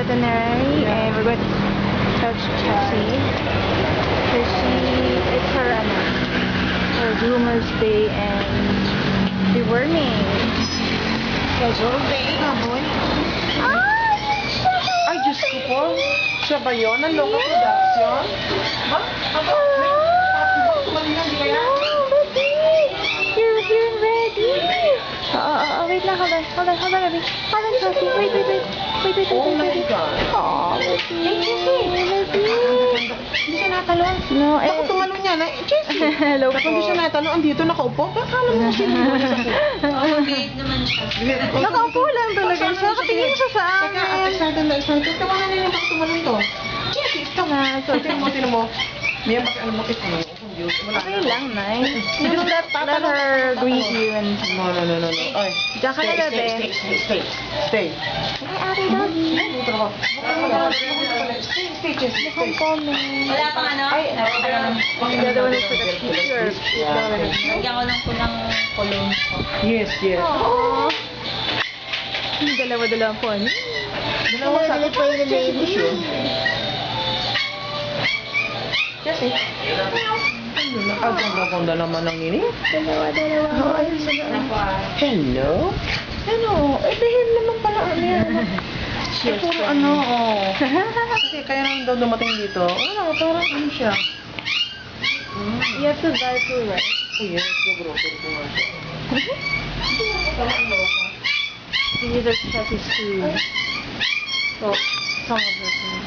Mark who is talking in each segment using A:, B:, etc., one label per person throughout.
A: itinerary, and we're going to touch Chelsea. Because it's her groomer's day, and deworming.
B: Casual day. Baboy. Ay, Diyos ko po. Siya ba yun? Ang local production? Ha? Aba? Tumali lang, di kaya?
A: You're ready. Wait lang, hold on, baby. Hold on, Chelsea. Wait.
B: Oh my God.
A: Aw, baby.
B: Hindi siya natalon.
A: No,
B: Bakit tumalon niya? Jessie.
A: Hello
B: Bakit hindi siya
A: po.
B: natalon? Andito nakaupo? Bakit alam mo siya?
C: Mabait naman siya.
A: Nakaupo lang talaga siya. Katingin siya sa
B: Teka,
A: amin.
B: excited. Tawanan niya yung bakit tumalon to. Jessie, stop. Tinan mo. May ano mo ito.
A: Okay lang, nice. Just let her greet you and...
B: No. Ay.
A: Diyan ka na, bebe.
B: Stay.
A: Hi, Ate Doggy.
B: Stay, Jessie.
A: Hong Kong.
C: Wala pang ano?
A: The other one is for the teacher.
C: Lagyan ko lang po ng cologne ko.
B: Yes.
A: Aww. Dalawa po.
B: Dalawa sa akin.
A: po yung baby.
B: Jessie. Ang ganda naman ng nini.
A: Dalawa.
B: Hello? Eh, behave naman pala. Puro Kasi kaya nang daw dumating dito. Parang ano siya.
A: You have to buy food, right?
B: Oh, yes. Grocery ko nga siya.
A: These are Chelsea's food. Well, some of her food.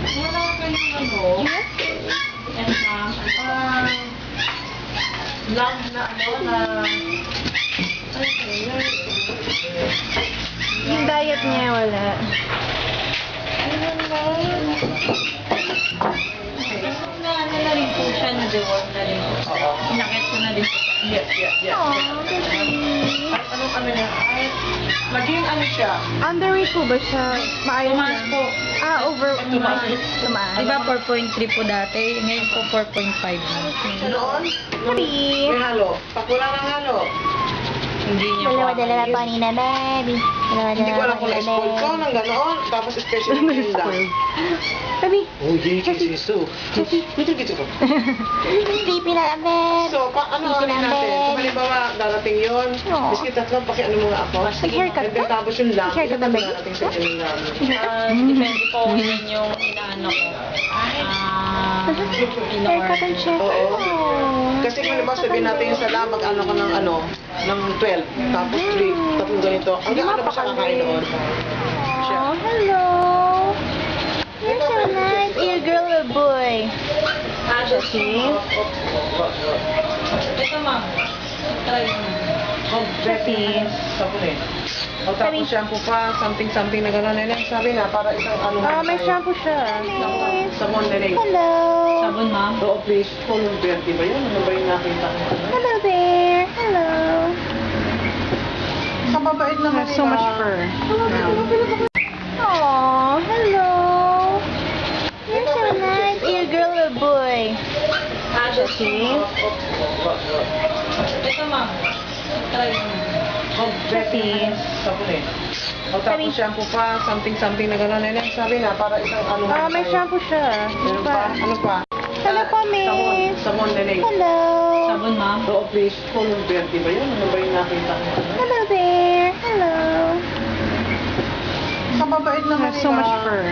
B: Wala kayong ano?
C: Yan pa.
B: Love na
A: Yung diet niya, wala.
C: Ano na rin po siya, na-deworm na rin po.
B: Oo.
C: Inakit ko na rin po.
B: Yes.
A: Aww, baby.
B: Anong ano niya? Ay, maging ano siya?
A: Underweight po ba siya? Maayos
C: Tumaas
A: lang?
C: po.
A: Over.
B: Tumaas.
A: Tumaas.
C: Di ba 4.3 po dati? Ngayon po 4.5 na.
B: Noon?
A: Happy.
B: May halo. Pakulang ng halo.
C: Hindi niya po.
A: Dalawa po ni na, baby.
B: Hindi ko alam kung na-spoil ko ng ganoon. Tapos special na tinda.
A: Baby.
B: Oh, yun so. Dito ko.
A: Sleepy na lang, babe.
B: So, ano
A: Sleepy
B: natin?
A: na,
B: Kung
A: babe.
B: halimbawa, darating yun.
A: Oo.
B: Miski tatlo, ano mo nga ako.
A: Mag-haircut
B: And then
A: ka?
B: tapos yun lang.
A: Mag-haircut na, babe.
B: Darating sa inyo namin.
C: Depende po yun yung inaano ko.
A: Haircut and check.
B: Oo. Kasi kung halimbawa sabihin natin yung sala, mag-ano ka ng 12. Tapos 3, tatlong ganito. Hanggang ano ba siya kakain noon?
A: Oh, hello. You're so nice. Are you a girl or a boy?
B: Jessie?
C: Ito ma'am. Try mo.
B: Oh, Jessie. Sabon eh. O tapos shampoo pa, something na gano'n. Sabi na, para isang ano.
A: May shampoo siya.
B: Sabon na rin.
A: Hello.
C: Sabon ma'am.
B: Oo, please. Color verde ba yun? Ano ba yung nakita ko?
A: Hello there. Hello.
B: Kababait naman nila.
A: So much fur. Aww, hello. You're so nice. Are you a girl or a boy?
B: Jessie?
C: Ito ma'am. Try mo.
B: Oh, Jessie. Sabon eh. O tapos shampoo pa, something na gano'n. Sabi na, para isang ano.
A: May shampoo siya.
B: Meron pa? Ano pa?
A: Hello po, miss.
B: Sabon na rin.
A: Hello.
C: Sabon ma'am.
B: Oo, please. Color verde ba yun? Ano ba yung nakita ko?
A: Hello there. Hello.
B: Kababait naman nila.
A: So much fur.